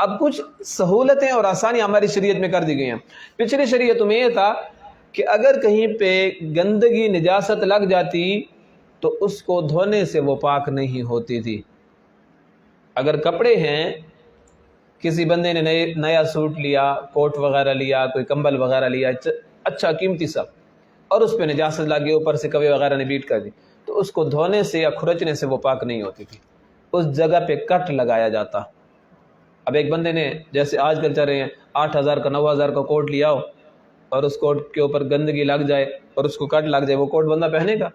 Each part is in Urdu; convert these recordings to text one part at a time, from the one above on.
اب کچھ سہولتیں اور آسانیاں ہماری شریعت میں کر دی گئی ہیں۔ پچھلی شریعت میں یہ تھا کہ اگر کہیں پہ گندگی نجاست لگ جاتی تو اس کو دھونے سے وہ پاک نہیں ہوتی تھی۔ اگر کپڑے ہیں، کسی بندے نے نیا سوٹ لیا، کوٹ وغیرہ لیا، کوئی کمبل وغیرہ لیا، اچھا قیمتی سب، اور اس پہ نجاست لگی، اوپر سے کوے وغیرہ نے بیٹ کر دی، تو اس کو دھونے سے یا کھرچنے سے وہ پاک نہیں ہوتی تھی، اس جگہ پہ کٹ لگایا جاتا۔ اب ایک بندے نے، جیسے آج کل چل رہے ہیں، 8,000 کا 9,000 کا کوٹ لیا ہو اور اس کوٹ کے اوپر گندگی لگ جائے اور اس کو کٹ لگ جائے، وہ کوٹ بندہ پہنے گا؟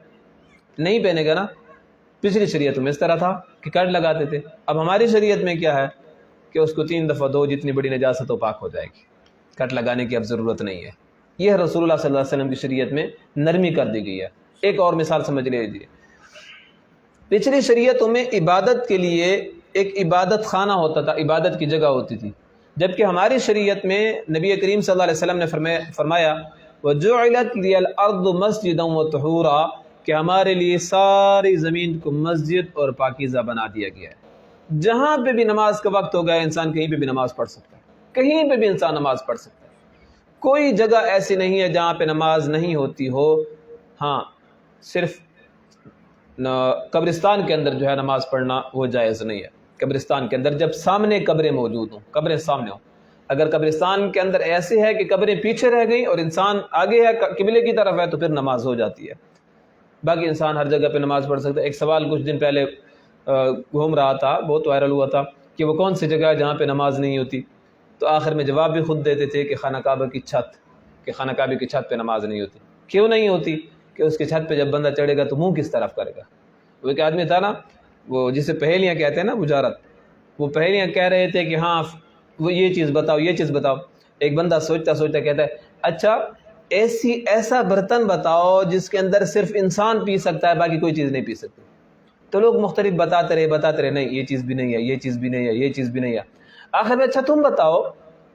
نہیں پہنے گا نا۔ پچھلی شریعت میں اس طرح تھا کہ کٹ لگاتے تھے۔ اب ہماری شریعت میں کیا ہے کہ اس کو 3 دفعہ دو، جتنی بڑی نجاست ہو پاک ہو جائے گی، کٹ لگانے کی اب ضرورت نہیں ہے۔ یہ رسول اللہ صلی اللہ علیہ وسلم کی شریعت میں نرمی کر دی گئی ہے۔ ایک اور مثال سمجھ لیجیے، پچھلی شریعتوں میں عبادت کے لیے ایک عبادت خانہ ہوتا تھا، عبادت کی جگہ ہوتی تھی، جبکہ ہماری شریعت میں نبی کریم صلی اللہ علیہ وسلم نے فرمایا وَجُعِلَتْ لِيَ الْأَرْضُ مَسْجِدًا وَطُهُورًا، کہ ہمارے لیے ساری زمین کو مسجد اور پاکیزہ بنا دیا گیا ہے۔ جہاں پہ بھی نماز کا وقت ہو گیا، انسان کہیں پہ بھی نماز پڑھ سکتا ہے، کہیں پہ بھی انسان نماز پڑھ سکتا ہے، کوئی جگہ ایسی نہیں ہے جہاں پہ نماز نہیں ہوتی ہو۔ ہاں، صرف قبرستان کے اندر جو ہے نماز پڑھنا وہ جائز نہیں ہے۔ قبرستان کے اندر جب سامنے قبریں موجود ہوں، قبریں سامنے ہوں، اگر قبرستان کے اندر ایسے ہے کہ قبریں پیچھے رہ گئیں اور انسان آگے ہے، قبلے کی طرف ہے، تو پھر نماز ہو جاتی ہے۔ باقی انسان ہر جگہ پہ نماز پڑھ سکتا ہے۔ ایک سوال کچھ دن پہلے گھوم رہا تھا، بہت وائرل ہوا تھا کہ وہ کون سی جگہ ہے جہاں پہ نماز نہیں ہوتی، تو آخر میں جواب بھی خود دیتے تھے کہ خانہ کعبہ کی چھت، کہ خانہ کعبہ کی چھت پہ نماز نہیں ہوتی۔ کیوں نہیں ہوتی؟ کہ اس کی چھت پہ جب بندہ چڑھے گا تو منہ کس طرف کرے گا؟ وہ ایک آدمی تھا نا، وہ جسے پہیلیاں کہتے ہیں نا، بجارت، وہ پہیلیاں کہہ رہے تھے کہ ہاں وہ یہ چیز بتاؤ، یہ چیز بتاؤ۔ ایک بندہ سوچتا سوچتا کہتا ہے اچھا ایسا برتن بتاؤ جس کے اندر صرف انسان پی سکتا ہے، باقی کوئی چیز نہیں پی سکتی۔ تو لوگ مختلف بتاتے رہے، نہیں یہ چیز بھی نہیں ہے، یہ چیز بھی نہیں ہے، یہ چیز بھی نہیں ہے۔ آخر میں اچھا تم بتاؤ،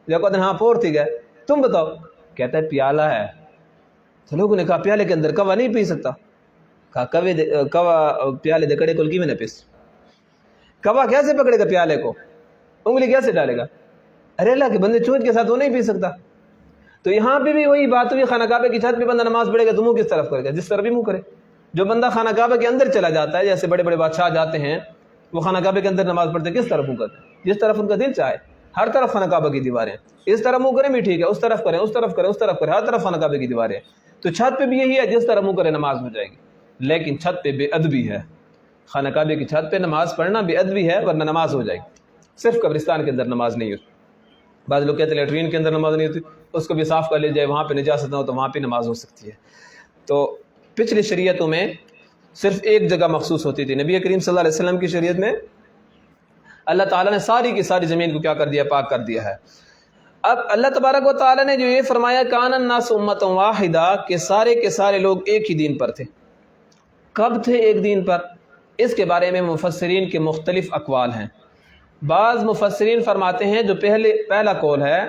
جب کہتے ہیں ہاں پور تھی گئے، تم بتاؤ، کہتا ہے پیالہ ہے۔ تو لوگوں نے کہا پیالے کے اندر کوا نہیں پی سکتا؟ کہا کوا پیالے دے کڑے کول کی میں نہ پیس، کوا کیسے پکڑے گا پیالے کو، انگلی کیسے ڈالے گا؟ ارے اللہ کے بندے، چونچ کے ساتھ وہ نہیں پی سکتا۔ تو یہاں پہ بھی وہی بات ہوئی، خانہ کعبہ کی چھت پہ بندہ نماز پڑھے گا تو منہ کس طرف کرے گا؟ جس طرف بھی منہ کرے۔ جو بندہ خانہ کعبہ کے اندر چلا جاتا ہے، جیسے بڑے بڑے بادشاہ جاتے ہیں، وہ خانہ کعبہ کے اندر نماز پڑھتے ہیں، کس طرف منہ کرتے ہیں؟ جس طرف ان کا دل چاہے۔ ہر طرف خانہ کعبہ کی دیواریں، اس طرف منہ کریں بھی ٹھیک ہے، اس طرف کریں، اس طرف کریں، اس طرف کریں، ہر طرف خانہ کعبہ کی دیواریں۔ تو چھت پہ بھی یہی ہے، جس طرح منہ کرے نماز ہو جائے گی۔ لیکن چھت پہ بے ادبی ہے، خانہ کعبہ کی چھت پہ نماز پڑھنا بے ادبی ہے، ورنہ نماز ہو جائے گی۔ صرف قبرستان کے اندر نماز نہیں ہوتی۔ بعض لوگ کہتے ہیں لیٹرین کے اندر نماز نہیں ہوتی، اس کو بھی صاف کر لی جائے، وہاں پہ نجاست نہ ہو تو وہاں پہ نماز ہو سکتی ہے۔ تو پچھلی شریعتوں میں صرف ایک جگہ مخصوص ہوتی تھی، نبی کریم صلی اللہ علیہ وسلم کی شریعت میں اللہ تعالیٰ نے ساری کی ساری زمین کو کیا کر دیا؟ پاک کر دیا ہے۔ اب اللہ تبارک و تعالیٰ نے جو یہ فرمایا کان الناس امۃ واحدہ، کہ سارے کے سارے لوگ ایک ہی دین پر تھے۔ کب تھے ایک دین پر؟ اس کے بارے میں مفسرین کے مختلف اقوال ہیں۔ بعض مفسرین فرماتے ہیں جو پہلا قول ہے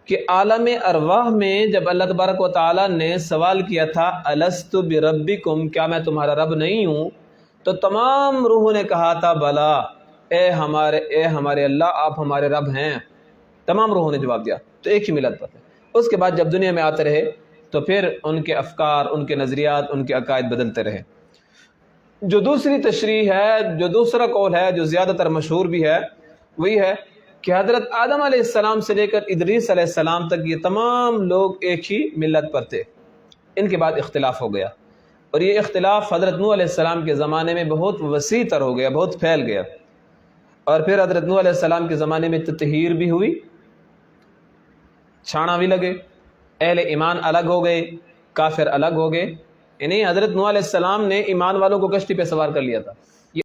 کہ عالم ارواح میں جب اللہ تبارک و تعالیٰ نے سوال کیا تھا الست بربکم، کیا میں تمہارا رب نہیں ہوں، تو تمام روحوں نے کہا تھا بلا، اے ہمارے اللہ، آپ ہمارے رب ہیں۔ تمام روحوں نے جواب دیا، تو ایک ہی ملت پر تھے۔ اس کے بعد جب دنیا میں آتے رہے تو پھر ان کے افکار، ان کے نظریات، ان کے عقائد بدلتے رہے۔ جو دوسری تشریح ہے، جو دوسرا قول ہے، جو زیادہ تر مشہور بھی ہے، وہی ہے کہ حضرت آدم علیہ السلام سے لے کر ادریس علیہ السلام تک یہ تمام لوگ ایک ہی ملت پر تھے۔ ان کے بعد اختلاف ہو گیا، اور یہ اختلاف حضرت نوح علیہ السلام کے زمانے میں بہت وسیع تر ہو گیا، بہت پھیل گیا، اور پھر حضرت نوح علیہ السلام کے زمانے میں تطہیر بھی ہوئی، چھانا بھی لگے، اہل ایمان الگ ہو گئے، کافر الگ ہو گئے۔ یعنی حضرت نوح علیہ السلام نے ایمان والوں کو کشتی پہ سوار کر لیا تھا،